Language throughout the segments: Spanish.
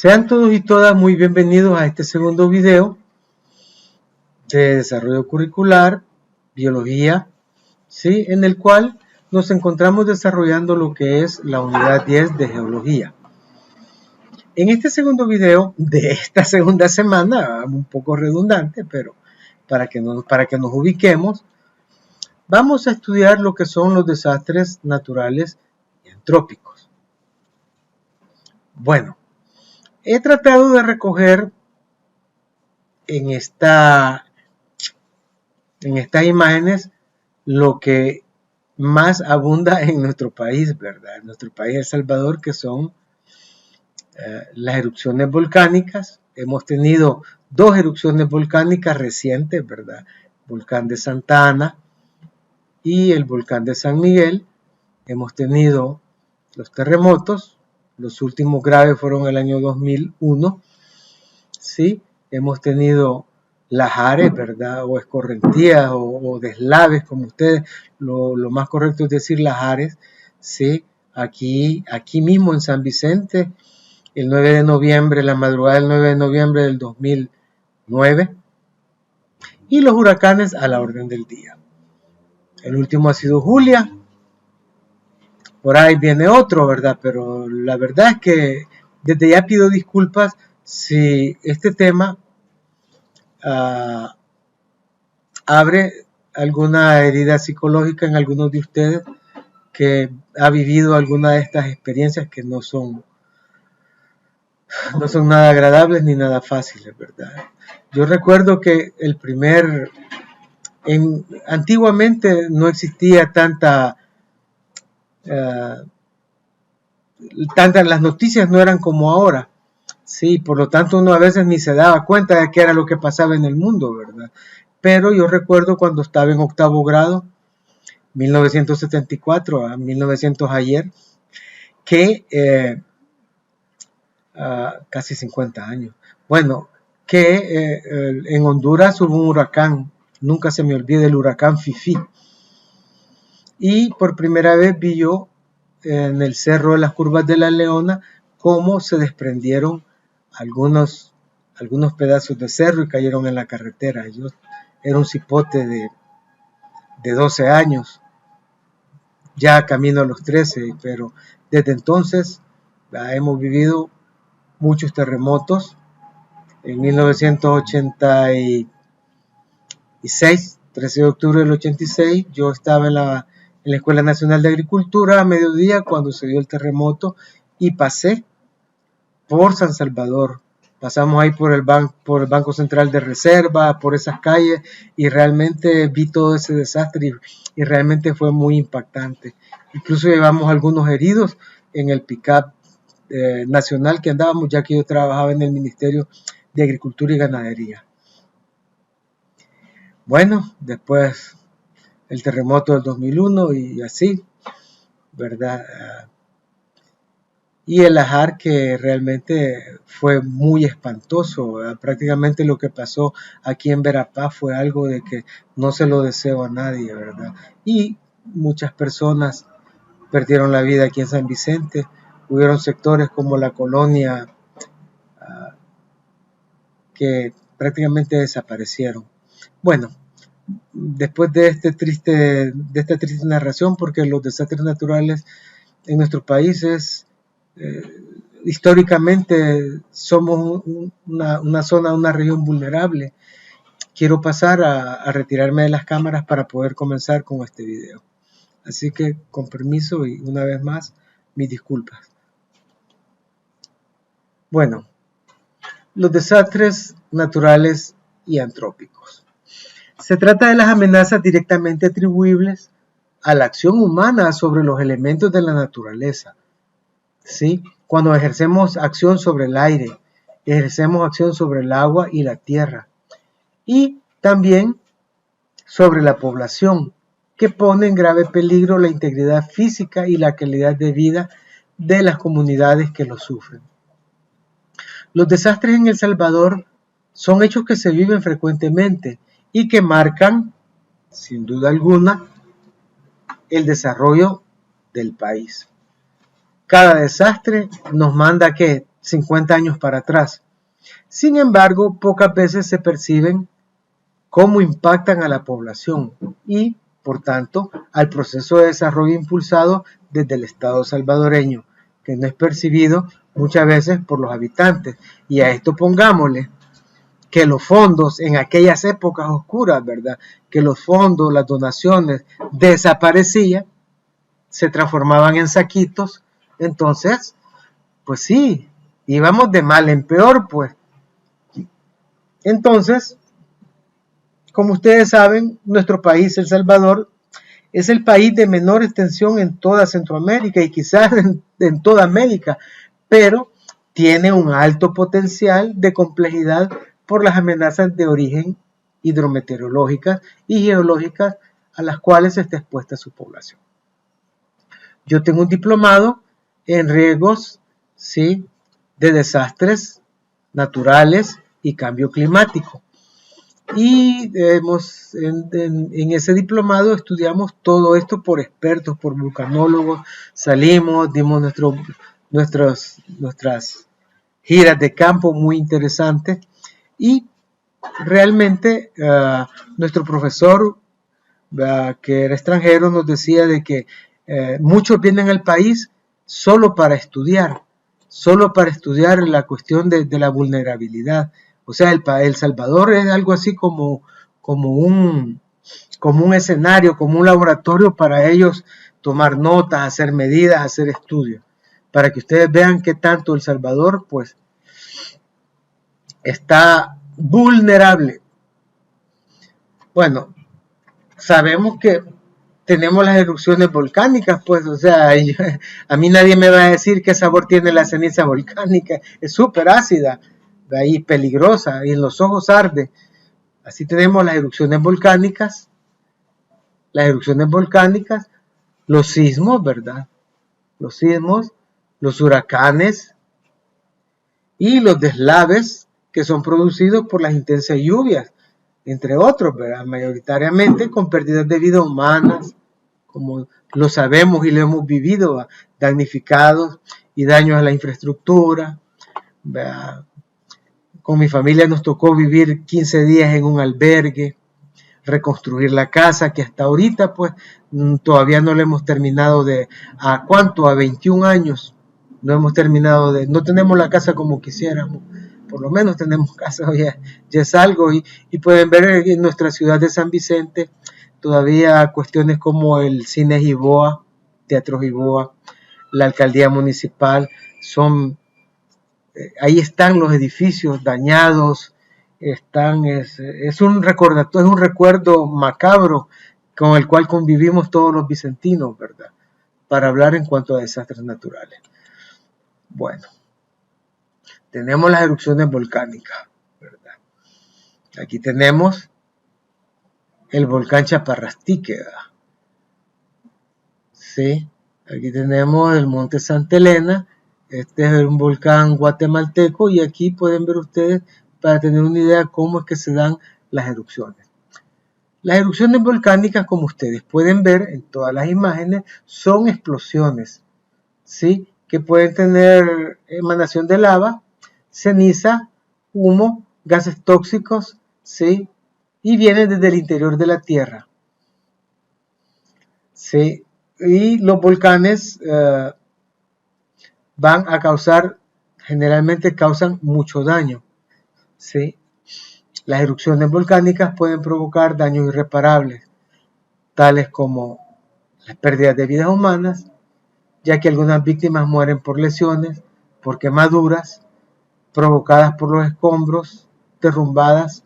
Sean todos y todas muy bienvenidos a este segundo video de desarrollo curricular, biología, ¿sí? En el cual nos encontramos desarrollando lo que es la unidad 10 de geología. En este segundo video de esta segunda semana, un poco redundante, pero para que nos ubiquemos, vamos a estudiar lo que son los desastres naturales y antrópicos. Bueno, he tratado de recoger en estas imágenes lo que más abunda en nuestro país, ¿verdad? En nuestro país, El Salvador, que son las erupciones volcánicas. Hemos tenido dos erupciones volcánicas recientes, ¿verdad? El volcán de Santa Ana y el volcán de San Miguel. Hemos tenido los terremotos, los últimos graves fueron el año 2001, ¿sí? Hemos tenido lahares, ¿verdad? O escorrentías o deslaves, como ustedes, lo más correcto es decir lahares, ¿sí? Aquí mismo en San Vicente, el 9 de noviembre, la madrugada del 9 de noviembre del 2009, y los huracanes a la orden del día. El último ha sido Julia, por ahí viene otro, ¿verdad? Pero la verdad es que desde ya pido disculpas si este tema abre alguna herida psicológica en algunos de ustedes que ha vivido alguna de estas experiencias que no son nada agradables ni nada fáciles, ¿verdad? Yo recuerdo que antiguamente no existía las noticias no eran como ahora, sí, por lo tanto uno a veces ni se daba cuenta de qué era lo que pasaba en el mundo, ¿verdad? Pero yo recuerdo cuando estaba en octavo grado, 1974 a 1900 ayer, que casi 50 años, bueno, que en Honduras hubo un huracán, nunca se me olvida el huracán Fifi, y por primera vez vi yo en el Cerro de las Curvas de la Leona cómo se desprendieron algunos pedazos de cerro y cayeron en la carretera. Yo era un cipote de 12 años, ya camino a los 13, pero desde entonces hemos vivido muchos terremotos. En 1986, 13 de octubre del 86, yo estaba en la Escuela Nacional de Agricultura a mediodía cuando se dio el terremoto y pasé por San Salvador. Pasamos ahí por el Banco Central de Reserva, por esas calles, y realmente vi todo ese desastre y realmente fue muy impactante. Incluso llevamos algunos heridos en el pick-up nacional que andábamos, ya que yo trabajaba en el Ministerio de Agricultura y Ganadería. Bueno, después el terremoto del 2001 y así, ¿verdad? Y el lahar, que realmente fue muy espantoso, ¿verdad? Prácticamente lo que pasó aquí en Verapaz fue algo de que no se lo deseo a nadie, ¿verdad? Y muchas personas perdieron la vida aquí en San Vicente. Hubieron sectores como la colonia que prácticamente desaparecieron. Bueno, después de esta triste narración, porque los desastres naturales en nuestros países históricamente somos una región vulnerable, quiero pasar a retirarme de las cámaras para poder comenzar con este video. Así que con permiso y una vez más, mis disculpas. Bueno, los desastres naturales y antrópicos. Se trata de las amenazas directamente atribuibles a la acción humana sobre los elementos de la naturaleza. ¿Sí? Cuando ejercemos acción sobre el aire, ejercemos acción sobre el agua y la tierra, y también sobre la población, que pone en grave peligro la integridad física y la calidad de vida de las comunidades que lo sufren. Los desastres en El Salvador son hechos que se viven frecuentemente y que marcan, sin duda alguna, el desarrollo del país. Cada desastre nos manda ¿qué? 50 años para atrás. Sin embargo, pocas veces se perciben cómo impactan a la población y, por tanto, al proceso de desarrollo impulsado desde el Estado salvadoreño, que no es percibido muchas veces por los habitantes. Y a esto pongámosle que los fondos en aquellas épocas oscuras, ¿verdad? Que los fondos, las donaciones desaparecían, se transformaban en saquitos, entonces, pues sí, íbamos de mal en peor, pues. Entonces, como ustedes saben, nuestro país, El Salvador, es el país de menor extensión en toda Centroamérica y quizás en toda América, pero tiene un alto potencial de complejidad por las amenazas de origen hidrometeorológicas y geológicas a las cuales está expuesta su población. Yo tengo un diplomado en riesgos, ¿sí?, de desastres naturales y cambio climático. Y en ese diplomado estudiamos todo esto por expertos, por vulcanólogos, salimos, dimos nuestras giras de campo muy interesantes y realmente nuestro profesor, que era extranjero, nos decía de que muchos vienen al país solo para estudiar la cuestión de la vulnerabilidad. O sea, El Salvador es algo así como un escenario, como un laboratorio para ellos tomar notas, hacer medidas, hacer estudios, para que ustedes vean qué tanto El Salvador pues está vulnerable. Bueno, sabemos que tenemos las erupciones volcánicas, pues, o sea, a mí nadie me va a decir qué sabor tiene la ceniza volcánica, es súper ácida, de ahí peligrosa, y en los ojos arde. Así tenemos las erupciones volcánicas, los sismos, ¿verdad? Los sismos, los huracanes y los deslaves que son producidos por las intensas lluvias, entre otros, ¿verdad? Mayoritariamente con pérdidas de vidas humanas, como lo sabemos y lo hemos vivido, damnificados y daños a la infraestructura, ¿verdad? Con mi familia nos tocó vivir 15 días en un albergue, reconstruir la casa, que hasta ahorita pues todavía no le hemos terminado ¿a cuánto? A 21 años. No tenemos la casa como quisiéramos. Por lo menos tenemos casa, ya es algo. Y pueden ver en nuestra ciudad de San Vicente todavía cuestiones como el Cine Giboa, Teatro Giboa, la alcaldía municipal, ahí están los edificios dañados, es un recuerdo macabro con el cual convivimos todos los vicentinos, ¿verdad? Para hablar en cuanto a desastres naturales. Bueno, tenemos las erupciones volcánicas, ¿verdad? Aquí tenemos el volcán Chaparrastique, ¿verdad? Sí, aquí tenemos el monte Santa Elena. Este es un volcán guatemalteco y aquí pueden ver ustedes para tener una idea de cómo es que se dan las erupciones. Las erupciones volcánicas, como ustedes pueden ver en todas las imágenes, son explosiones, ¿sí?, que pueden tener emanación de lava, ceniza, humo, gases tóxicos, ¿sí?, y vienen desde el interior de la Tierra. ¿Sí? Y los volcanes generalmente causan mucho daño, ¿sí? Las erupciones volcánicas pueden provocar daños irreparables, tales como las pérdidas de vidas humanas, ya que algunas víctimas mueren por lesiones, por quemaduras, provocadas por los escombros derrumbadas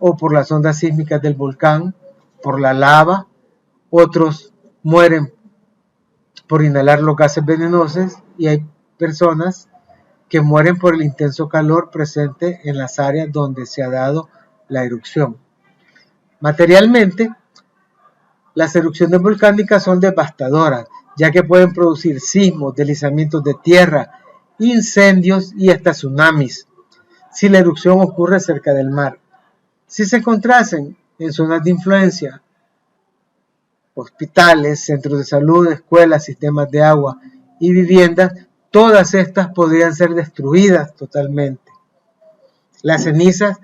o por las ondas sísmicas del volcán, por la lava. Otros mueren por inhalar los gases venenosos y hay personas que mueren por el intenso calor presente en las áreas donde se ha dado la erupción. Materialmente, las erupciones volcánicas son devastadoras, ya que pueden producir sismos, deslizamientos de tierra, incendios y hasta tsunamis, si la erupción ocurre cerca del mar. Si se encontrasen en zonas de influencia, hospitales, centros de salud, escuelas, sistemas de agua y viviendas, todas estas podrían ser destruidas totalmente. Las cenizas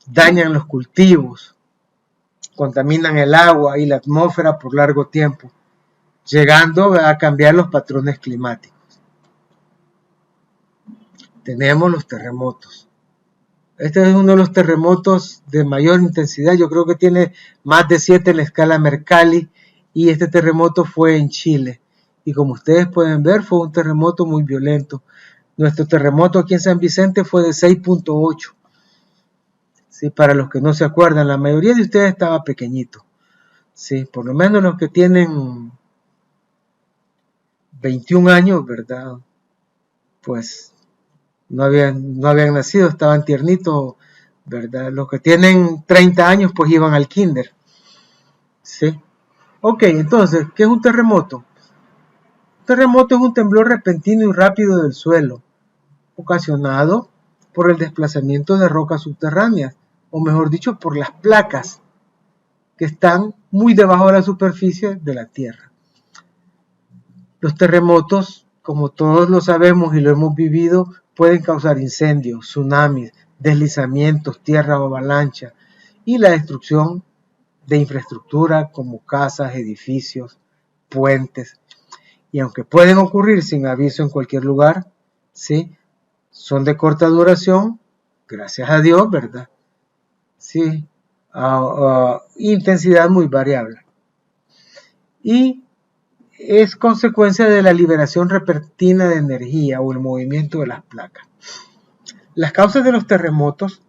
dañan los cultivos, contaminan el agua y la atmósfera por largo tiempo, llegando a cambiar los patrones climáticos. Tenemos los terremotos. Este es uno de los terremotos de mayor intensidad. Yo creo que tiene más de 7 en la escala Mercalli, y este terremoto fue en Chile. Y como ustedes pueden ver, fue un terremoto muy violento. Nuestro terremoto aquí en San Vicente fue de 6.8. Sí, para los que no se acuerdan, la mayoría de ustedes estaba pequeñito. Sí, por lo menos los que tienen 21 años, ¿verdad? Pues no habían nacido, estaban tiernitos, ¿verdad? Los que tienen 30 años pues iban al kinder. ¿Sí? Ok, entonces, ¿qué es un terremoto? Un terremoto es un temblor repentino y rápido del suelo, ocasionado por el desplazamiento de rocas subterráneas, o mejor dicho, por las placas que están muy debajo de la superficie de la Tierra. Los terremotos, como todos lo sabemos y lo hemos vivido, pueden causar incendios, tsunamis, deslizamientos, tierra o avalancha y la destrucción de infraestructura como casas, edificios, puentes. Y aunque pueden ocurrir sin aviso en cualquier lugar, ¿sí? Son de corta duración, gracias a Dios, ¿verdad? Sí, intensidad muy variable. Y es consecuencia de la liberación repentina de energía o el movimiento de las placas. Las causas de los terremotos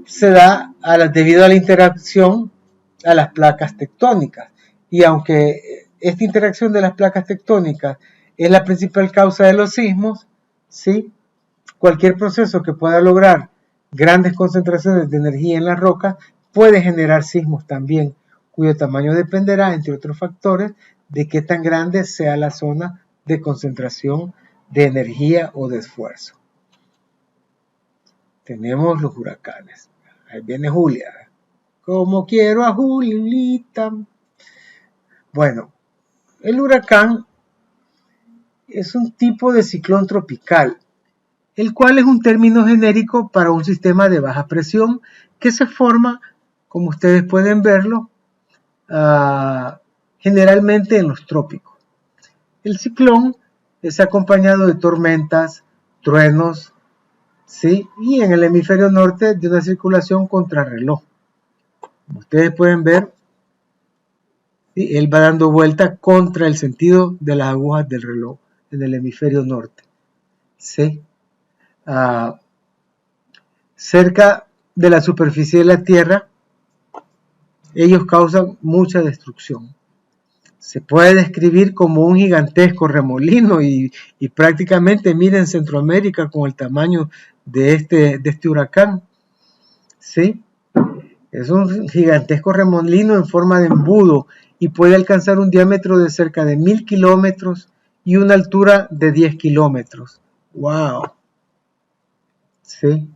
se da debido a la interacción a las placas tectónicas. Y aunque esta interacción de las placas tectónicas es la principal causa de los sismos, ¿sí? Cualquier proceso que pueda lograr grandes concentraciones de energía en las rocas puede generar sismos también, cuyo tamaño dependerá, entre otros factores, de qué tan grande sea la zona de concentración de energía o de esfuerzo. Tenemos los huracanes. Ahí viene Julia. Como quiero a Julita. Bueno, el huracán es un tipo de ciclón tropical, el cual es un término genérico para un sistema de baja presión que se forma, como ustedes pueden verlo, generalmente en los trópicos. El ciclón es acompañado de tormentas, truenos, ¿sí? Y en el hemisferio norte de una circulación contrarreloj. Como ustedes pueden ver, ¿sí? Él va dando vuelta contra el sentido de las agujas del reloj en el hemisferio norte. ¿Sí? Cerca de la superficie de la Tierra, ellos causan mucha destrucción. Se puede describir como un gigantesco remolino y prácticamente miren Centroamérica con el tamaño de este huracán. ¿Sí? Es un gigantesco remolino en forma de embudo y puede alcanzar un diámetro de cerca de 1000 kilómetros y una altura de 10 kilómetros. ¡Wow! ¿Sí?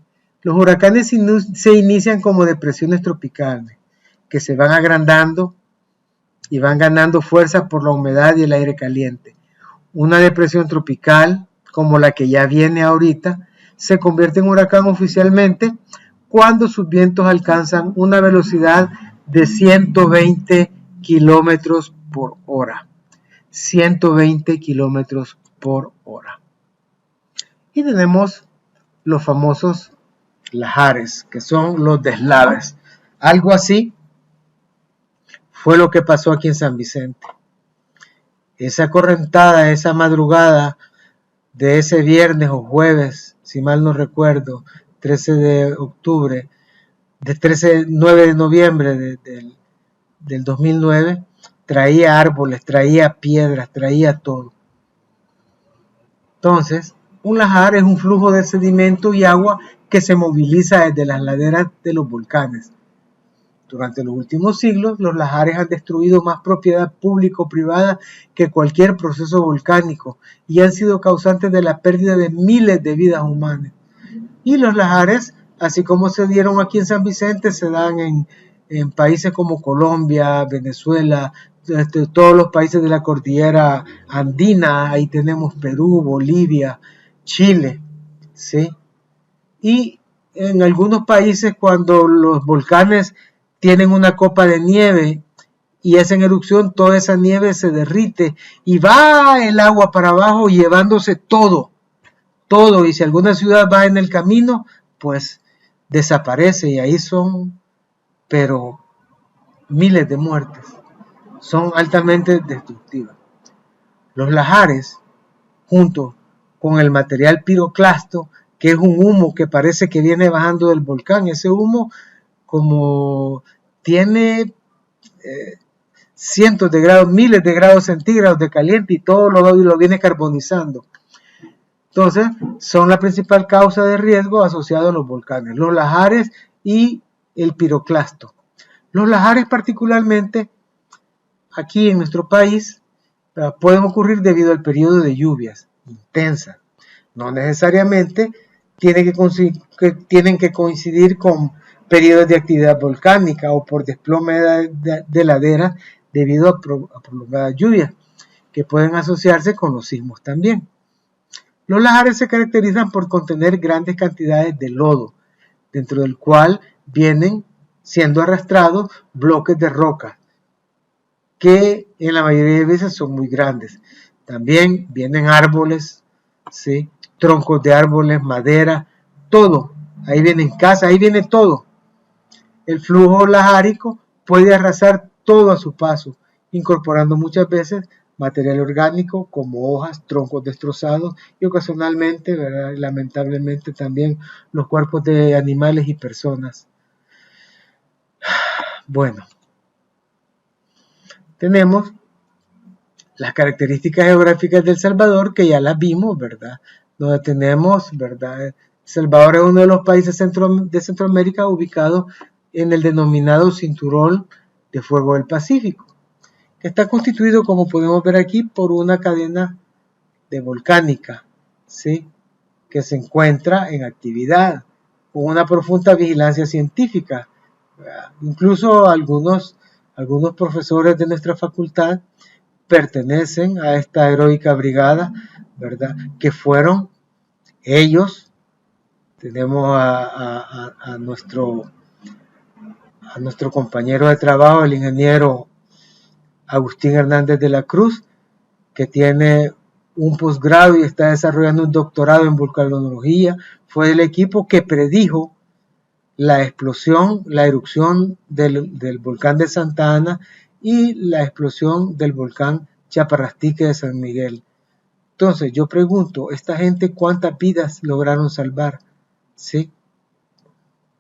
Los huracanes se inician como depresiones tropicales que se van agrandando y van ganando fuerza por la humedad y el aire caliente. Una depresión tropical, como la que ya viene ahorita, se convierte en huracán oficialmente cuando sus vientos alcanzan una velocidad de 120 kilómetros por hora. 120 kilómetros por hora. Y tenemos los famosos lahares, que son los deslaves. Algo así fue lo que pasó aquí en San Vicente. Esa correntada, esa madrugada de ese viernes o jueves, si mal no recuerdo, 13 de octubre, 9 de noviembre del 2009, traía árboles, traía piedras, traía todo. Entonces, un lahar es un flujo de sedimento y agua que se moviliza desde las laderas de los volcanes. Durante los últimos siglos, los lahares han destruido más propiedad pública o privada que cualquier proceso volcánico y han sido causantes de la pérdida de miles de vidas humanas. Y los lahares, así como se dieron aquí en San Vicente, se dan en en países como Colombia, Venezuela, todos los países de la cordillera andina, ahí tenemos Perú, Bolivia, Chile, ¿sí? Y en algunos países cuando los volcanes tienen una copa de nieve y hacen erupción, toda esa nieve se derrite y va el agua para abajo llevándose todo, y si alguna ciudad va en el camino, pues desaparece y ahí son, pero miles de muertes, son altamente destructivas. Los lahares, junto con el material piroclasto, que es un humo que parece que viene bajando del volcán, ese humo como tiene cientos de grados, miles de grados centígrados de caliente y todo lo viene carbonizando. Entonces, son la principal causa de riesgo asociado a los volcanes, los lahares y el piroclasto. Los lahares particularmente, aquí en nuestro país, pueden ocurrir debido al periodo de lluvias intensas. No necesariamente tienen que coincidir con periodos de actividad volcánica o por desplome de laderas debido a prolongadas lluvias, que pueden asociarse con los sismos también. Los lahares se caracterizan por contener grandes cantidades de lodo, dentro del cual vienen siendo arrastrados bloques de roca, que en la mayoría de veces son muy grandes. También vienen árboles, ¿sí? Troncos de árboles, madera, todo. Ahí vienen casas, ahí viene todo. El flujo lajárico puede arrasar todo a su paso, incorporando muchas veces material orgánico como hojas, troncos destrozados y ocasionalmente, ¿verdad? Lamentablemente también los cuerpos de animales y personas. Bueno, tenemos las características geográficas del Salvador que ya las vimos, ¿verdad? Donde tenemos, ¿verdad? El Salvador es uno de los países de Centroamérica ubicado en el denominado Cinturón de Fuego del Pacífico, que está constituido, como podemos ver aquí, por una cadena de volcánica, ¿sí? Que se encuentra en actividad, con una profunda vigilancia científica. Incluso algunos profesores de nuestra facultad pertenecen a esta heroica brigada, ¿verdad? Que fueron ellos. Tenemos a nuestro compañero de trabajo, el ingeniero Agustín Hernández de la Cruz, que tiene un posgrado y está desarrollando un doctorado en vulcanología. Fue el equipo que predijo la erupción del volcán de Santa Ana y la explosión del volcán Chaparrastique de San Miguel. Entonces yo pregunto, ¿esta gente cuántas vidas lograron salvar? ¿Sí?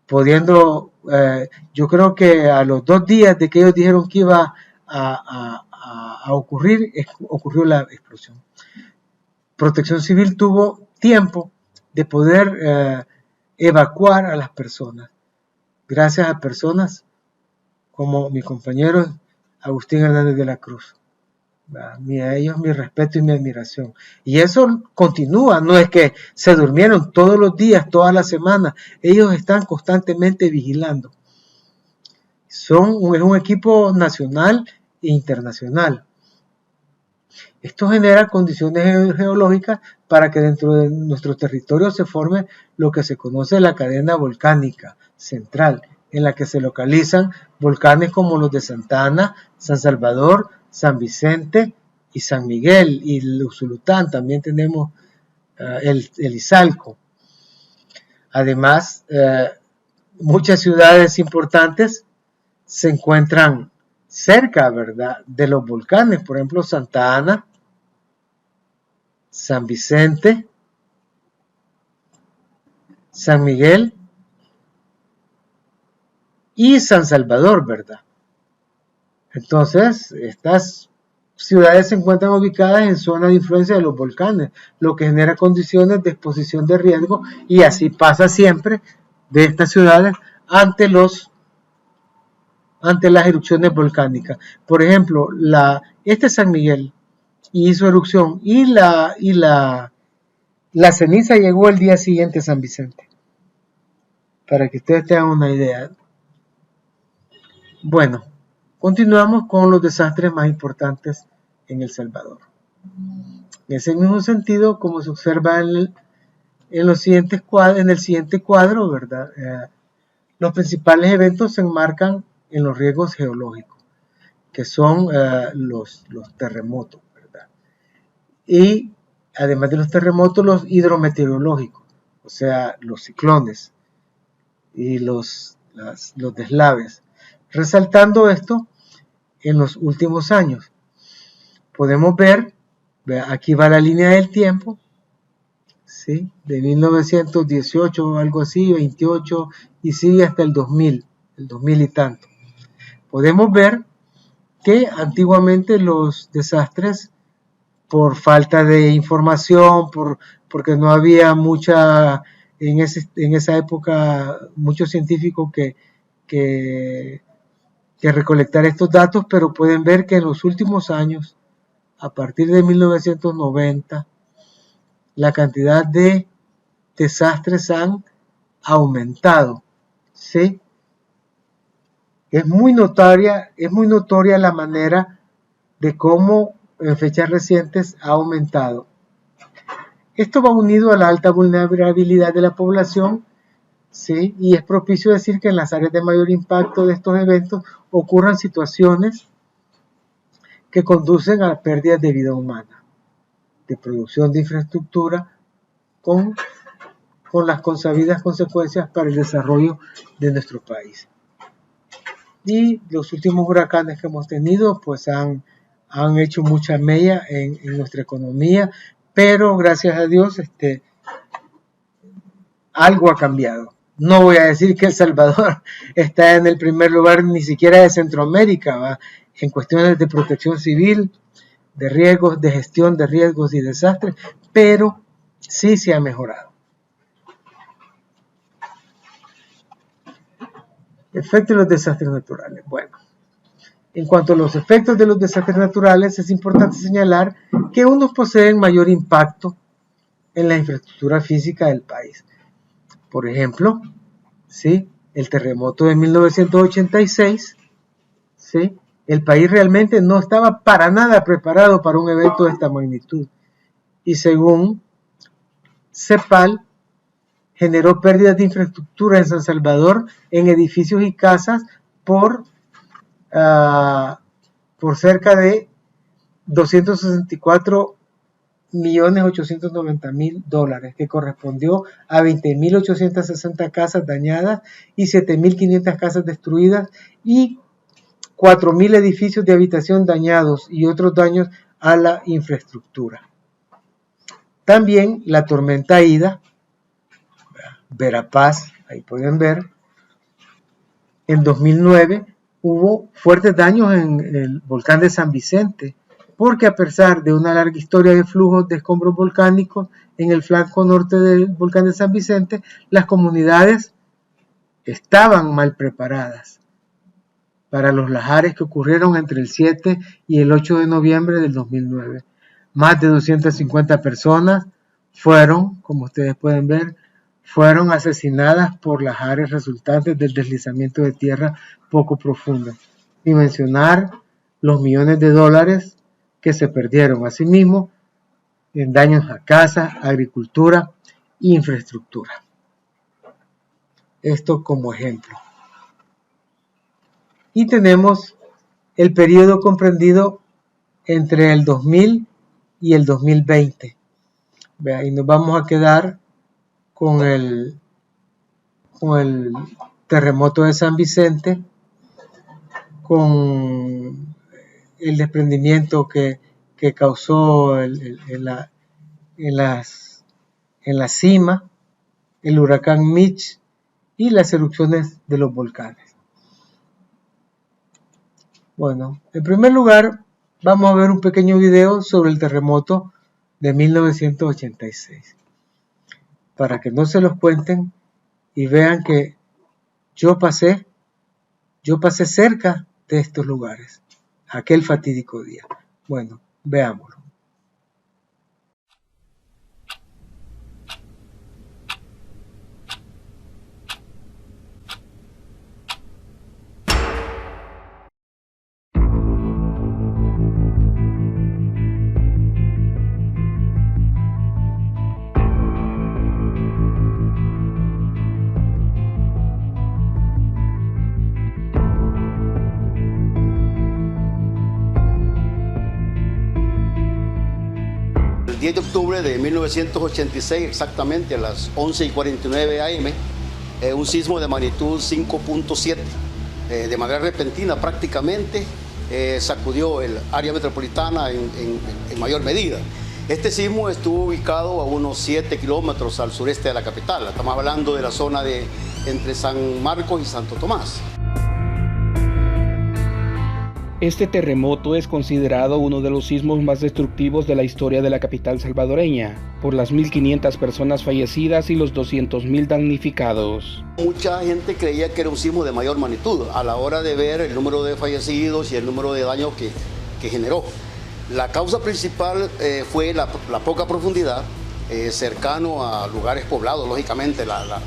Yo creo que a los 2 días de que ellos dijeron que iba a ocurrir, ocurrió la explosión. Protección Civil tuvo tiempo de poder evacuar a las personas, gracias a personas como mi compañero Agustín Hernández de la Cruz. A ellos mi respeto y mi admiración. Y eso continúa, no es que se durmieron todos los días, todas las semanas. Ellos están constantemente vigilando. Es un equipo nacional e internacional. Esto genera condiciones geológicas para que dentro de nuestro territorio se forme lo que se conoce la cadena volcánica central, en la que se localizan volcanes como los de Santa Ana, San Salvador, San Vicente y San Miguel, y el Usulután. También tenemos el Izalco. Además, muchas ciudades importantes se encuentran cerca, ¿verdad?, de los volcanes. Por ejemplo, Santa Ana, San Vicente, San Miguel y San Salvador, ¿verdad? Entonces, estas ciudades se encuentran ubicadas en zonas de influencia de los volcanes, lo que genera condiciones de exposición de riesgo, y así pasa siempre de estas ciudades ante las erupciones volcánicas. Por ejemplo, este San Miguel hizo erupción y la ceniza llegó el día siguiente a San Vicente, para que ustedes tengan una idea. Bueno, continuamos con los desastres más importantes en El Salvador. En ese mismo sentido, como se observa en el siguiente cuadro, ¿verdad? Los principales eventos se enmarcan en los riesgos geológicos, que son los terremotos, ¿verdad? Y además de los terremotos, los hidrometeorológicos, o sea, los ciclones y los deslaves. Resaltando esto, en los últimos años, podemos ver, aquí va la línea del tiempo, ¿sí? De 1918 o algo así, 28, y sigue hasta el 2000 y tanto. Podemos ver que antiguamente los desastres, por falta de información, porque no había en esa época, muchos científicos que recolectar estos datos, pero pueden ver que en los últimos años, a partir de 1990, la cantidad de desastres han aumentado, ¿sí? Es muy notoria la manera de cómo en fechas recientes ha aumentado. Esto va unido a la alta vulnerabilidad de la población, ¿sí? Y es propicio decir que en las áreas de mayor impacto de estos eventos ocurran situaciones que conducen a pérdidas de vida humana, de producción de infraestructura con las consabidas consecuencias para el desarrollo de nuestro país. Y los últimos huracanes que hemos tenido pues han hecho mucha mella en nuestra economía, pero gracias a Dios algo ha cambiado. No voy a decir que El Salvador está en el primer lugar ni siquiera de Centroamérica, ¿va? En cuestiones de protección civil, de riesgos, de gestión de riesgos y desastres, pero sí se ha mejorado. Efectos de los desastres naturales. Bueno, en cuanto a los efectos de los desastres naturales, es importante señalar que unos poseen mayor impacto en la infraestructura física del país. Por ejemplo, ¿sí? El terremoto de 1986, ¿sí? El país realmente no estaba para nada preparado para un evento de esta magnitud. Y según CEPAL, generó pérdidas de infraestructura en San Salvador en edificios y casas por cerca de 264.890.000 dólares, que correspondió a 20.860 casas dañadas y 7.500 casas destruidas y 4.000 edificios de habitación dañados y otros daños a la infraestructura. También la tormenta Ida, Verapaz, ahí pueden ver, en 2009 hubo fuertes daños en el volcán de San Vicente, porque a pesar de una larga historia de flujos de escombros volcánicos en el flanco norte del volcán de San Vicente, las comunidades estaban mal preparadas para los lahares que ocurrieron entre el 7 y el 8 de noviembre del 2009. Más de 250 personas fueron, como ustedes pueden ver, fueron asesinadas por lahares resultantes del deslizamiento de tierra poco profunda, sin mencionar los millones de dólares que se perdieron, asimismo, en daños a casas, agricultura e infraestructura. Esto como ejemplo. Y tenemos el periodo comprendido entre el 2000 y el 2020. Y nos vamos a quedar con el terremoto de San Vicente, con el desprendimiento que causó en la cima, el huracán Mitch y las erupciones de los volcanes. Bueno, en primer lugar, vamos a ver un pequeño video sobre el terremoto de 1986, para que no se los cuenten y vean que yo pasé cerca de estos lugares, aquel fatídico día. Bueno, veámoslo. 10 de octubre de 1986, exactamente a las 11:49 am, un sismo de magnitud 5.7, de manera repentina prácticamente, sacudió el área metropolitana en mayor medida. Este sismo estuvo ubicado a unos 7 kilómetros al sureste de la capital. Estamos hablando de la zona entre San Marcos y Santo Tomás. Este terremoto es considerado uno de los sismos más destructivos de la historia de la capital salvadoreña, por las 1.500 personas fallecidas y los 200.000 damnificados. Mucha gente creía que era un sismo de mayor magnitud a la hora de ver el número de fallecidos y el número de daños que generó. La causa principal fue la poca profundidad, cercano a lugares poblados, lógicamente, la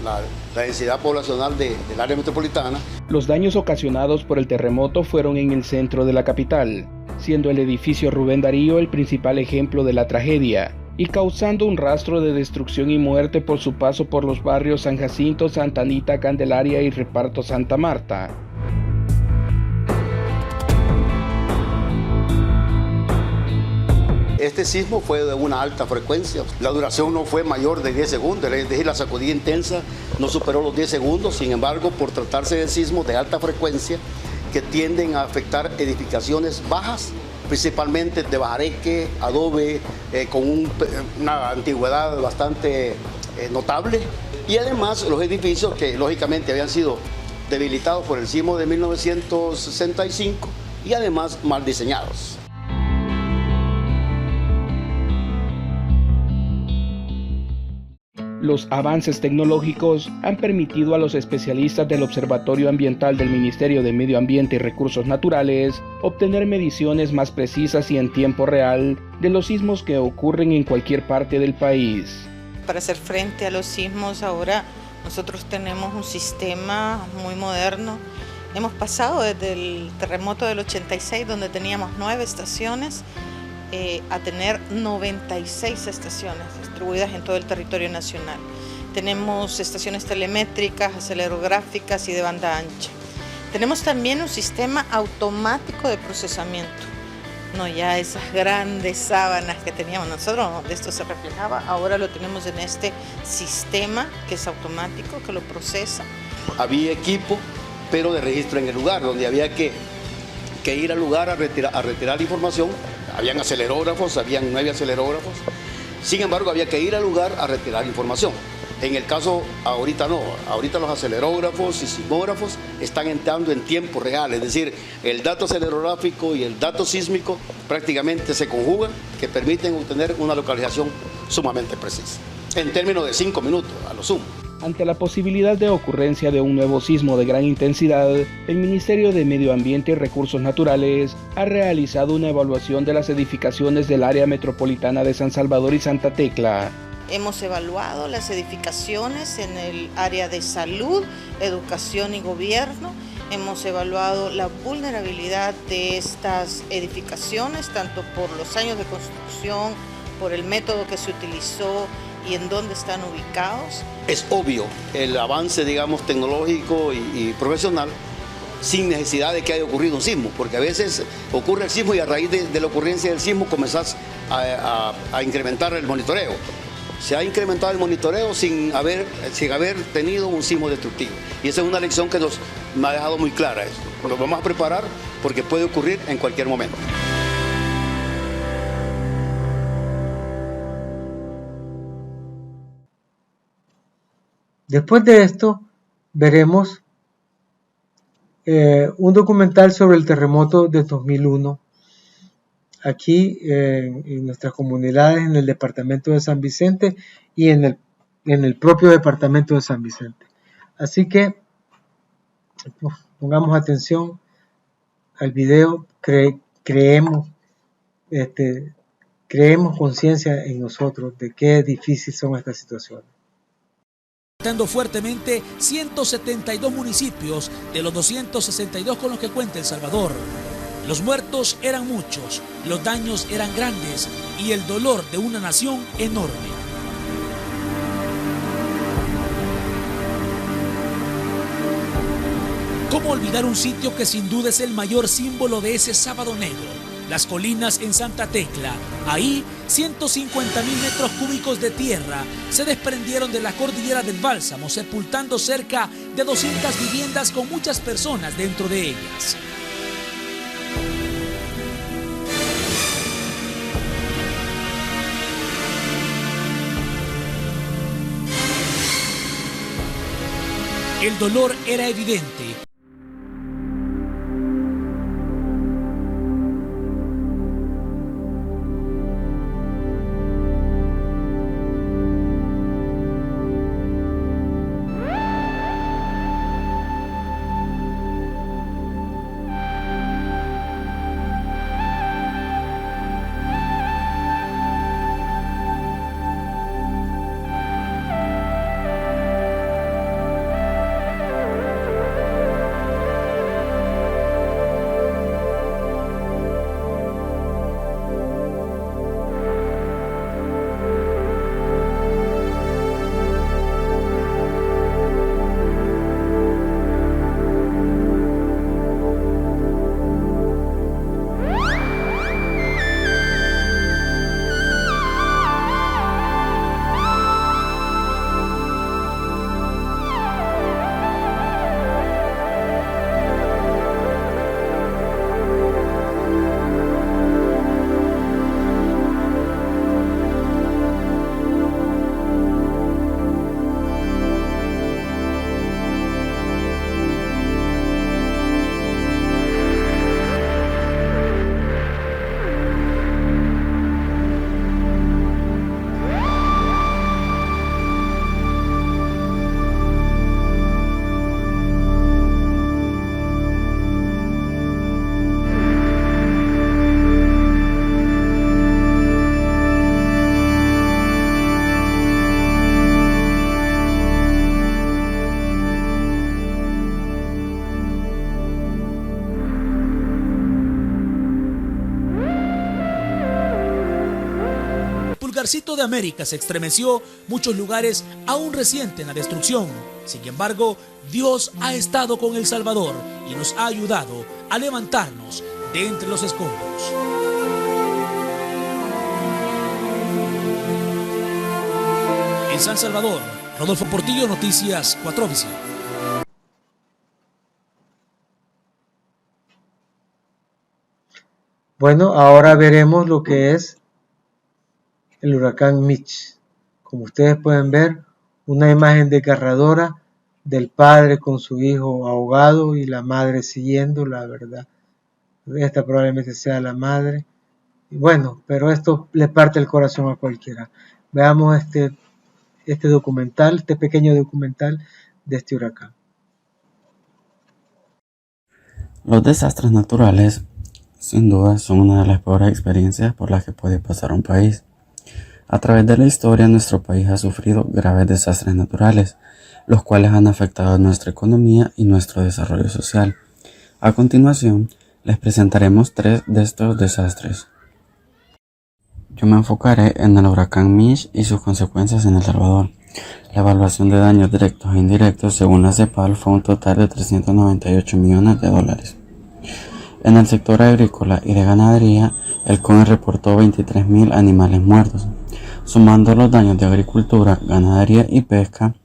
densidad poblacional del área metropolitana. Los daños ocasionados por el terremoto fueron en el centro de la capital, siendo el edificio Rubén Darío el principal ejemplo de la tragedia, y causando un rastro de destrucción y muerte por su paso por los barrios San Jacinto, Santa Anita, Candelaria y Reparto Santa Marta. Este sismo fue de una alta frecuencia, la duración no fue mayor de 10 segundos, es decir, la sacudida intensa no superó los 10 segundos, sin embargo, por tratarse de sismos de alta frecuencia que tienden a afectar edificaciones bajas, principalmente de bajareque, adobe, con una antigüedad bastante notable, y además los edificios que lógicamente habían sido debilitados por el sismo de 1965 y además mal diseñados. Los avances tecnológicos han permitido a los especialistas del Observatorio Ambiental del Ministerio de Medio Ambiente y Recursos Naturales obtener mediciones más precisas y en tiempo real de los sismos que ocurren en cualquier parte del país. Para hacer frente a los sismos ahora nosotros tenemos un sistema muy moderno. Hemos pasado desde el terremoto del 86, donde teníamos 9 estaciones, a tener 96 estaciones distribuidas en todo el territorio nacional. Tenemos estaciones telemétricas, acelerográficas y de banda ancha. Tenemos también un sistema automático de procesamiento. No ya esas grandes sábanas que teníamos nosotros, de esto se reflejaba, ahora lo tenemos en este sistema que es automático, que lo procesa. Había equipo, pero de registro en el lugar, donde había que ir al lugar a retirar información. Habían acelerógrafos, habían 9 acelerógrafos. Sin embargo, había que ir al lugar a retirar información. En el caso, ahorita no. Ahorita los acelerógrafos y sismógrafos están entrando en tiempo real. Es decir, el dato acelerográfico y el dato sísmico prácticamente se conjugan, que permiten obtener una localización sumamente precisa. En términos de 5 minutos, a lo sumo. Ante la posibilidad de ocurrencia de un nuevo sismo de gran intensidad, el Ministerio de Medio Ambiente y Recursos Naturales ha realizado una evaluación de las edificaciones del área metropolitana de San Salvador y Santa Tecla. Hemos evaluado las edificaciones en el área de salud, educación y gobierno. Hemos evaluado la vulnerabilidad de estas edificaciones, tanto por los años de construcción, por el método que se utilizó y en dónde están ubicados. Es obvio el avance, digamos, tecnológico y profesional, sin necesidad de que haya ocurrido un sismo, porque a veces ocurre el sismo y a raíz de la ocurrencia del sismo comenzás a incrementar el monitoreo. Se ha incrementado el monitoreo sin haber tenido un sismo destructivo. Y esa es una lección que me ha dejado muy clara. Nos vamos a preparar porque puede ocurrir en cualquier momento. Después de esto, veremos un documental sobre el terremoto de 2001, aquí en nuestras comunidades, en el departamento de San Vicente y en el propio departamento de San Vicente. Así que pongamos atención al video, creemos conciencia en nosotros de qué difíciles son estas situaciones. Afectando fuertemente 172 municipios de los 262 con los que cuenta El Salvador. Los muertos eran muchos, los daños eran grandes y el dolor de una nación enorme. ¿Cómo olvidar un sitio que sin duda es el mayor símbolo de ese sábado negro? las colinas en Santa Tecla. Ahí, 150.000 metros cúbicos de tierra se desprendieron de la cordillera del Bálsamo, sepultando cerca de 200 viviendas con muchas personas dentro de ellas. El dolor era evidente. Pulgarcito de América se estremeció, muchos lugares aún resienten la destrucción. Sin embargo, Dios ha estado con El Salvador y nos ha ayudado a levantarnos de entre los escombros. En San Salvador, Rodolfo Portillo, Noticias 4 Visión. Bueno, ahora veremos lo que es el huracán Mitch. Como ustedes pueden ver, una imagen desgarradora del padre con su hijo ahogado y la madre siguiendo, la verdad. Esta probablemente sea la madre. Y bueno, pero esto le parte el corazón a cualquiera. Veamos este documental, este pequeño documental de este huracán. Los desastres naturales, sin duda, son una de las peores experiencias por las que puede pasar un país. A través de la historia, nuestro país ha sufrido graves desastres naturales, los cuales han afectado nuestra economía y nuestro desarrollo social. A continuación, les presentaremos 3 de estos desastres. Yo me enfocaré en el huracán Mitch y sus consecuencias en El Salvador. La evaluación de daños directos e indirectos según la CEPAL fue un total de 398 millones de dólares. En el sector agrícola y de ganadería, el CONE reportó 23.000 animales muertos. Sumando los daños de agricultura, ganadería y pesca,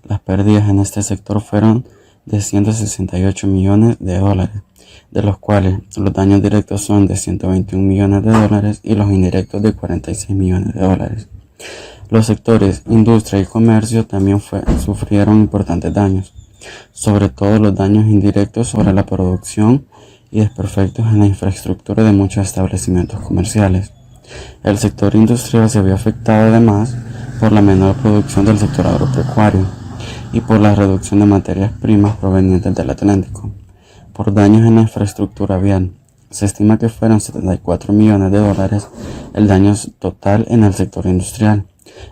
las pérdidas en este sector fueron de 168 millones de dólares, de los cuales los daños directos son de 121 millones de dólares y los indirectos de 46 millones de dólares. Los sectores industria y comercio también sufrieron importantes daños, sobre todo los daños indirectos sobre la producción y desperfectos en la infraestructura de muchos establecimientos comerciales. El sector industrial se vio afectado además por la menor producción del sector agropecuario y por la reducción de materias primas provenientes del Atlántico. Por daños en la infraestructura vial, se estima que fueron 74 millones de dólares el daño total en el sector industrial.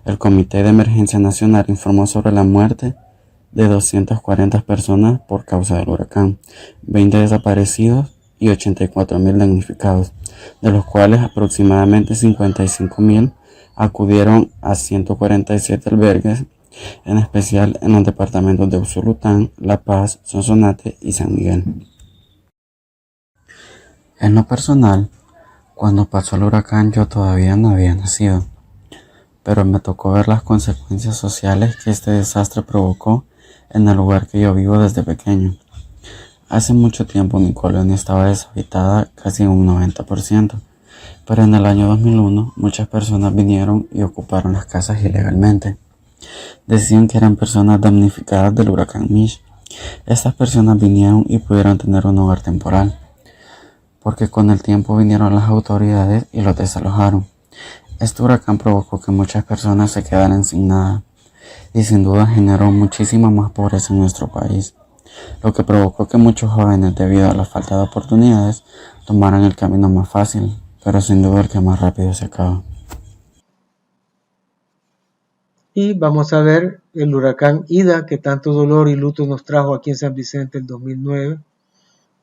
El Comité de Emergencia Nacional informó sobre la muerte de 240 personas por causa del huracán, 20 desaparecidos y 84.000 damnificados, de los cuales aproximadamente 55.000 acudieron a 147 albergues, en especial en los departamentos de Usulután, La Paz, Sonsonate y San Miguel. En lo personal, Cuando pasó el huracán yo todavía no había nacido, pero me tocó ver las consecuencias sociales que este desastre provocó en el lugar que yo vivo desde pequeño. Hace mucho tiempo mi colonia estaba deshabitada casi en un 90%, pero en el año 2001 muchas personas vinieron y ocuparon las casas ilegalmente. Decían que eran personas damnificadas del huracán Mitch. Estas personas vinieron y pudieron tener un hogar temporal, porque con el tiempo vinieron las autoridades y los desalojaron. Este huracán provocó que muchas personas se quedaran sin nada, y sin duda generó muchísima más pobreza en nuestro país, lo que provocó que muchos jóvenes, debido a la falta de oportunidades, tomaran el camino más fácil, pero sin duda el que más rápido se acaba. Y vamos a ver el huracán Ida, que tanto dolor y luto nos trajo aquí en San Vicente en 2009.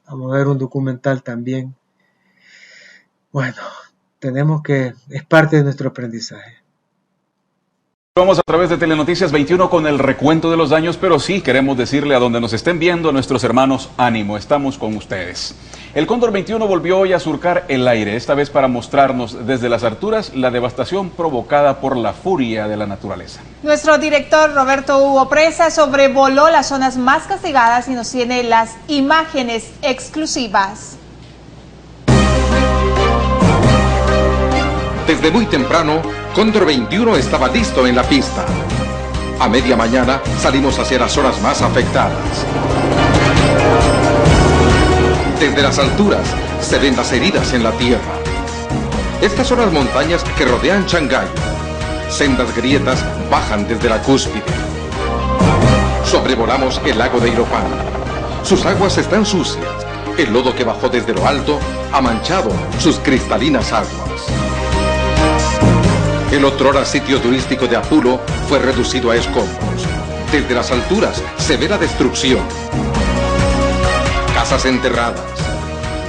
Vamos a ver un documental también. Bueno, es parte de nuestro aprendizaje. Vamos a través de Telenoticias 21 con el recuento de los daños, pero sí queremos decirle a donde nos estén viendo, a nuestros hermanos, ánimo, estamos con ustedes. El Cóndor 21 volvió hoy a surcar el aire, esta vez para mostrarnos desde las alturas la devastación provocada por la furia de la naturaleza. Nuestro director Roberto Hugo Presa sobrevoló las zonas más castigadas y nos tiene las imágenes exclusivas. Desde muy temprano, Cóndor 21 estaba listo en la pista. A media mañana salimos hacia las zonas más afectadas. Desde las alturas se ven las heridas en la tierra. Estas son las montañas que rodean Changayo. Sendas grietas bajan desde la cúspide. Sobrevolamos el lago de Iropán. Sus aguas están sucias. El lodo que bajó desde lo alto ha manchado sus cristalinas aguas. El otrora sitio turístico de Apulo fue reducido a escombros. Desde las alturas se ve la destrucción. Casas enterradas,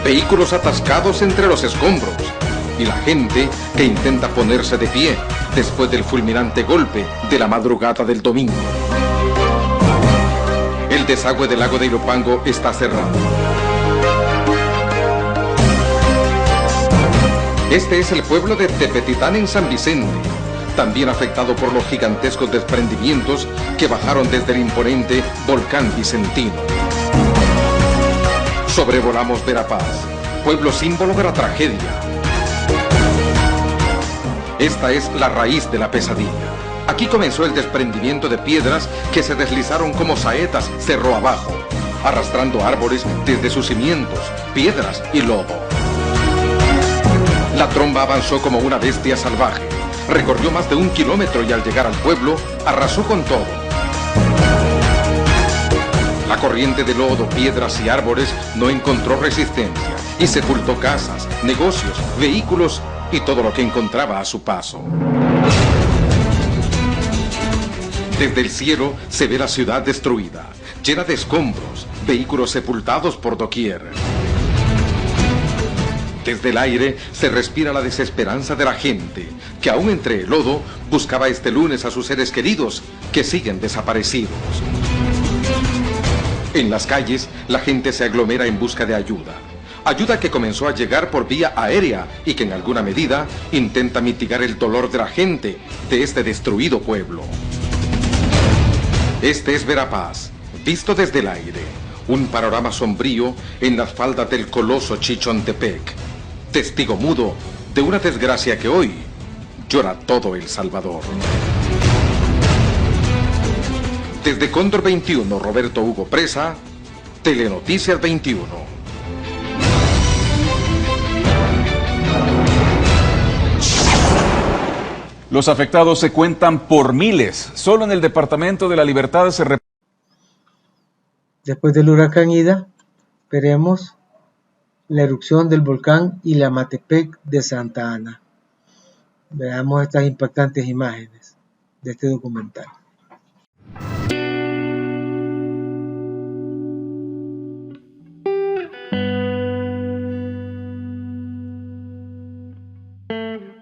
vehículos atascados entre los escombros y la gente que intenta ponerse de pie después del fulminante golpe de la madrugada del domingo. El desagüe del lago de Ilopango está cerrado. Este es el pueblo de Tepetitán en San Vicente, también afectado por los gigantescos desprendimientos que bajaron desde el imponente volcán vicentino. Sobrevolamos Verapaz, pueblo símbolo de la tragedia. Esta es la raíz de la pesadilla. Aquí comenzó el desprendimiento de piedras que se deslizaron como saetas cerro abajo, arrastrando árboles desde sus cimientos, piedras y lodo. La tromba avanzó como una bestia salvaje. Recorrió más de 1 kilómetro y al llegar al pueblo, arrasó con todo. La corriente de lodo, piedras y árboles no encontró resistencia y sepultó casas, negocios, vehículos y todo lo que encontraba a su paso. Desde el cielo se ve la ciudad destruida, llena de escombros, vehículos sepultados por doquier. Desde el aire se respira la desesperanza de la gente, que aún entre el lodo buscaba este lunes a sus seres queridos que siguen desaparecidos. En las calles, la gente se aglomera en busca de ayuda. Ayuda que comenzó a llegar por vía aérea y que en alguna medida intenta mitigar el dolor de la gente de este destruido pueblo. Este es Verapaz, visto desde el aire. Un panorama sombrío en las faldas del coloso Chichontepec. Testigo mudo de una desgracia que hoy llora todo El Salvador. Desde Cóndor 21, Roberto Hugo Presa, Telenoticias 21. Los afectados se cuentan por miles. Solo en el departamento de La Libertad se Después del huracán Ida, veremos la erupción del volcán Ilamatepec de Santa Ana. Veamos estas impactantes imágenes de este documental.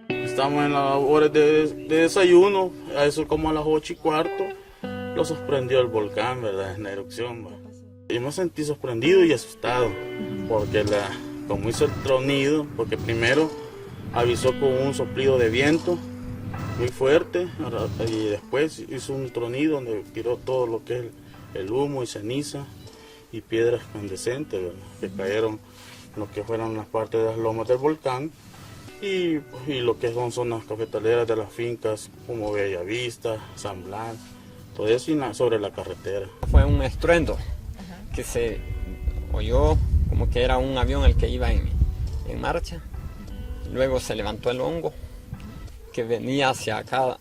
Estamos en las horas de desayuno, a eso como a las 8:15, lo sorprendió el volcán, ¿verdad? En la erupción, ¿verdad? Y me sentí sorprendido y asustado, porque como hizo el tronido, porque primero avisó con un soplido de viento muy fuerte y después hizo un tronido donde tiró todo lo que es el humo y ceniza y piedras incandescentes, ¿verdad?, que cayeron en lo que fueron las partes de las lomas del volcán y lo que son zonas cafetaleras de las fincas como Bellavista, San Blas, todo eso sobre la carretera. Fue un estruendo que se oyó como que era un avión el que iba en marcha. Luego se levantó el hongo que venía hacia acá,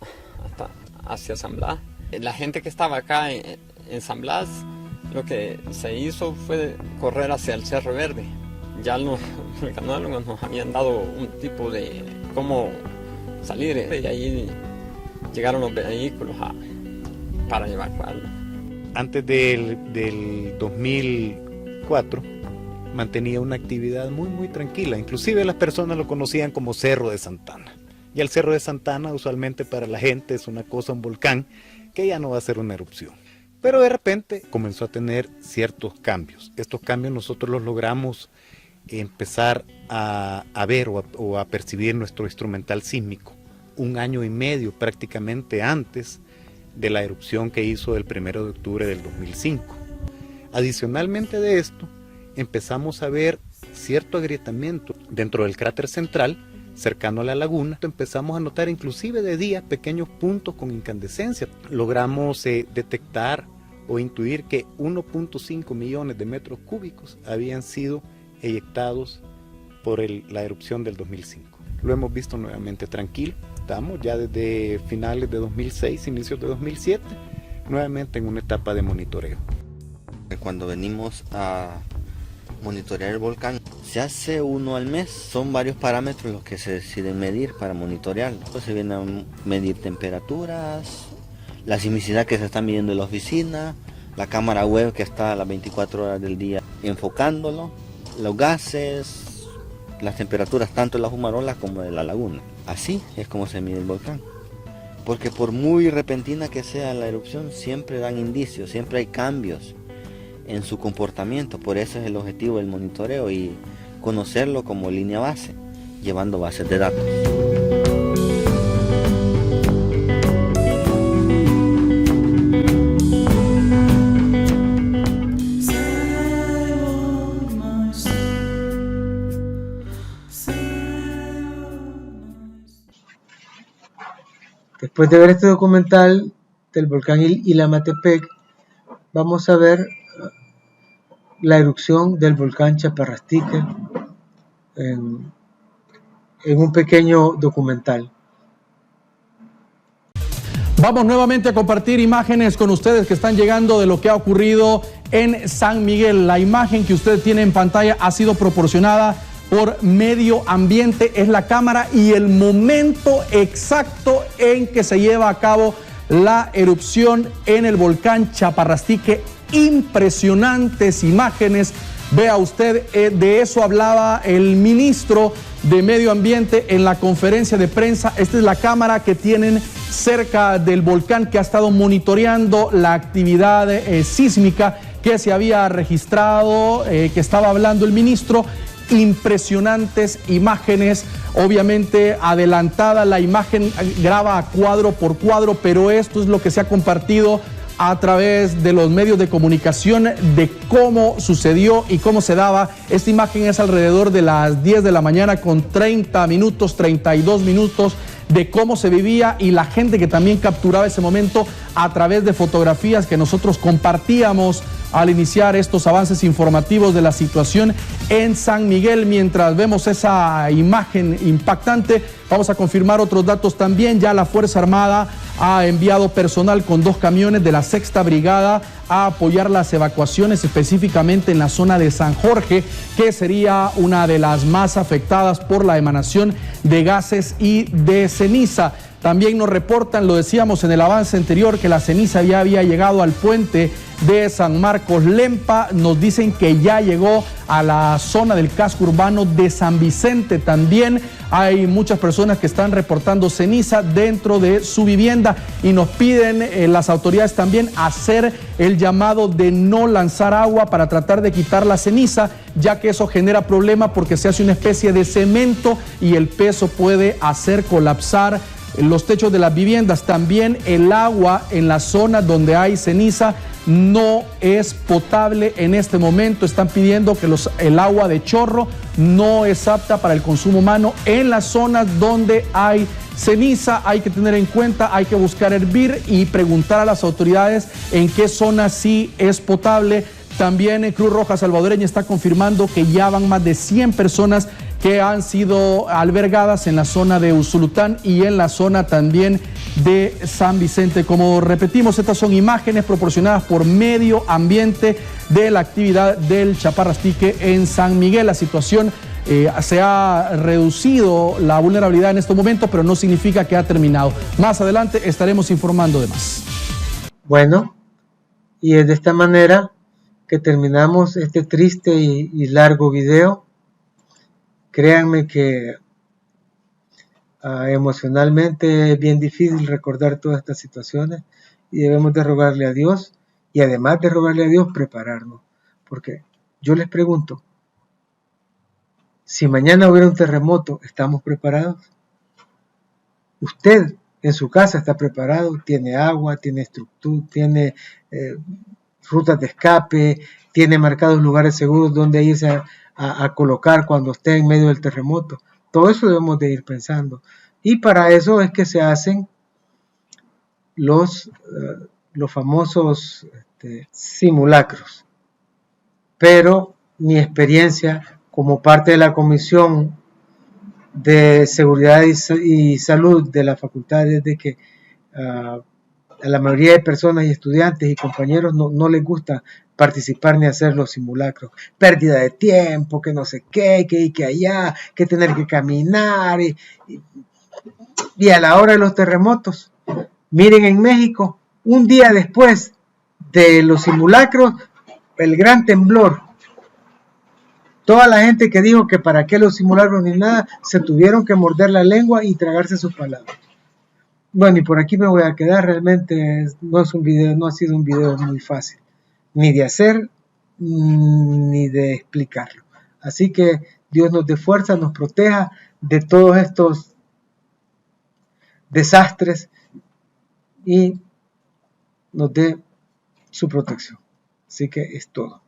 hacia San Blas. La gente que estaba acá en San Blas, lo que se hizo fue correr hacia el Cerro Verde. Ya los mecanólogos nos habían dado un tipo de cómo salir, y ahí llegaron los vehículos para evacuarlo. Antes del 2004 mantenía una actividad muy tranquila, inclusive las personas lo conocían como Cerro de Santana. Y el Cerro de Santana usualmente para la gente es una cosa, un volcán que ya no va a ser una erupción. Pero de repente comenzó a tener ciertos cambios. Estos cambios nosotros los logramos empezar a ver o a percibir nuestro instrumental sísmico 1 año y medio prácticamente antes de la erupción que hizo el 1 de octubre del 2005. Adicionalmente de esto, empezamos a ver cierto agrietamiento dentro del cráter central, cercano a la laguna. Empezamos a notar inclusive de día pequeños puntos con incandescencia. Logramos detectar o intuir que 1.5 millones de metros cúbicos habían sido eyectados por la erupción del 2005. Lo hemos visto nuevamente tranquilo. Estamos ya desde finales de 2006, inicios de 2007, nuevamente en una etapa de monitoreo. Cuando venimos a monitorear el volcán, se hace uno al mes. Son varios parámetros los que se deciden medir para monitorearlo. Entonces se viene a medir temperaturas, la sismicidad que se está midiendo en la oficina, la cámara web que está a las 24 horas del día enfocándolo, los gases, las temperaturas tanto de la fumarola como de la laguna. Así es como se mide el volcán. Porque por muy repentina que sea la erupción, siempre dan indicios, siempre hay cambios en su comportamiento. Por eso es el objetivo del monitoreo y conocerlo como línea base, llevando bases de datos. Después de ver este documental del volcán Ilamatepec, vamos a ver la erupción del volcán Chaparrastique en un pequeño documental. Vamos nuevamente a compartir imágenes con ustedes que están llegando de lo que ha ocurrido en San Miguel. La imagen que usted tiene en pantalla ha sido proporcionada por Medio Ambiente, es la cámara y el momento exacto en que se lleva a cabo la erupción en el volcán Chaparrastique. Impresionantes imágenes, vea usted, de eso hablaba el ministro de Medio Ambiente en la conferencia de prensa. Esta es la cámara que tienen cerca del volcán que ha estado monitoreando la actividad sísmica que se había registrado, que estaba hablando el ministro. Impresionantes imágenes, obviamente adelantada la imagen, graba cuadro por cuadro, pero esto es lo que se ha compartido a través de los medios de comunicación de cómo sucedió y cómo se daba. Esta imagen es alrededor de las 10 de la mañana con 30 minutos, 32 minutos de cómo se vivía y la gente que también capturaba ese momento a través de fotografías que nosotros compartíamos al iniciar estos avances informativos de la situación en San Miguel. Mientras vemos esa imagen impactante, vamos a confirmar otros datos también. Ya la Fuerza Armada ha enviado personal con 2 camiones de la 6ª Brigada a apoyar las evacuaciones, específicamente en la zona de San Jorge, que sería una de las más afectadas por la emanación de gases y de ceniza. También nos reportan, lo decíamos en el avance anterior, que la ceniza ya había llegado al puente de San Marcos Lempa. Nos dicen que ya llegó a la zona del casco urbano de San Vicente. También hay muchas personas que están reportando ceniza dentro de su vivienda y nos piden las autoridades también hacer el llamado de no lanzar agua para tratar de quitar la ceniza, ya que eso genera problema porque se hace una especie de cemento y el peso puede hacer colapsar los techos de las viviendas. También el agua en la zona donde hay ceniza no es potable en este momento. Están pidiendo que el agua de chorro no es apta para el consumo humano en las zonas donde hay ceniza. Hay que tener en cuenta, hay que buscar hervir y preguntar a las autoridades en qué zona sí es potable. También Cruz Roja Salvadoreña está confirmando que ya van más de 100 personas que han sido albergadas en la zona de Usulután y en la zona también de San Vicente. Como repetimos, estas son imágenes proporcionadas por Medio Ambiente de la actividad del chaparrastique en San Miguel. La situación se ha reducido la vulnerabilidad en estos momentos, pero no significa que ha terminado. Más adelante estaremos informando de más. Bueno, y es de esta manera que terminamos este triste y largo video. Créanme que emocionalmente es bien difícil recordar todas estas situaciones y debemos de rogarle a Dios, y además de rogarle a Dios, prepararnos. Porque yo les pregunto, si mañana hubiera un terremoto, ¿estamos preparados? Usted en su casa está preparado, tiene agua, tiene estructura, tiene rutas de escape, tiene marcados lugares seguros donde irse a colocar cuando esté en medio del terremoto. Todo eso debemos de ir pensando. Y para eso es que se hacen los famosos simulacros. Pero mi experiencia como parte de la Comisión de Seguridad y Salud de la facultad es de que a la mayoría de personas y estudiantes y compañeros no les gusta participar ni hacer los simulacros. Pérdida de tiempo, que no sé qué, que allá, que tener que caminar. Y a la hora de los terremotos, miren en México, un día después de los simulacros, el gran temblor. Toda la gente que dijo que para qué los simulacros ni nada, se tuvieron que morder la lengua y tragarse sus palabras. Bueno, y por aquí me voy a quedar. Realmente no ha sido un video muy fácil, ni de hacer, ni de explicarlo. Así que Dios nos dé fuerza, nos proteja de todos estos desastres y nos dé su protección. Así que es todo.